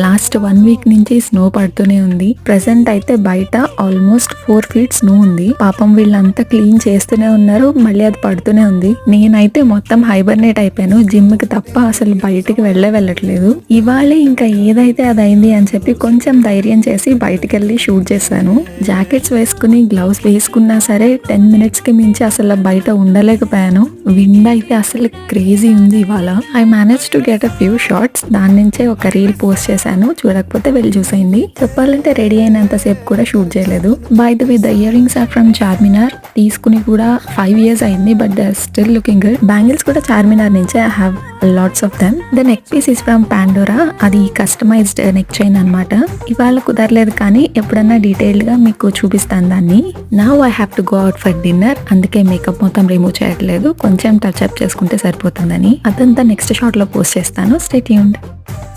Last 1 week నుంచి snow పడుతూనే ఉంది. ప్రెసెంట్ అయితే బయట ఆల్మోస్ట్ 4 ఫీట్ స్నో ఉంది. పాపం వీళ్ళంతా క్లీన్ చేస్తూనే ఉన్నారు, మళ్ళీ అది పడుతూనే ఉంది. నేనైతే మొత్తం హైబర్నేట్ అయిపోయాను. జిమ్ కి తప్ప అసలు బయటికి వెళ్ళట్లేదు. ఇవాళే ఇంకా ఏదైతే అది అయింది అని చెప్పి కొంచెం ధైర్యం చేసి బయటికి వెళ్ళి షూట్ చేశాను. జాకెట్స్ వేసుకుని గ్లౌస్ వేసుకున్నా సరే 10 మినిట్స్ కి మించి అసలు బయట ఉండలేకపోయాను. విండ్ అయితే అసలు క్రేజీ ఉంది ఇవాళ. I manage to get a few shots. దాని నుంచే ఒక రీల్ పోస్ట్ చేశాను, చూడకపోతే వెళ్ళి చూసేయండి. చెప్పాలంటే రెడీ అయినంత సేపు కూడా షూట్ చేయలేదు. By the way the earrings are from Charminar. తీసుకుని కూడా 5 years అయింది, but they are still looking good. Bangles కూడా చార్మినార్ నుంచే. I have lots of them. The neck piece is from Pandora. అది కస్టమైజ్డ్ నెక్ చైన్ అనమాట. ఇవాళ కుదరలేదు, కానీ ఎప్పుడన్నా డీటెయిల్డ్ గా మీకు చూపిస్తాను దాన్ని. Now I have to go out for dinner. అందుకే మేకప్ మొత్తం రిమూవ్ చేయట్లేదు, కొంచెం టచ్ అప్ చేసుకుంటే సరిపోతుందని. అదంతా నెక్స్ట్ షాట్ లో పోస్ట్ చేస్తాను. Stay tuned.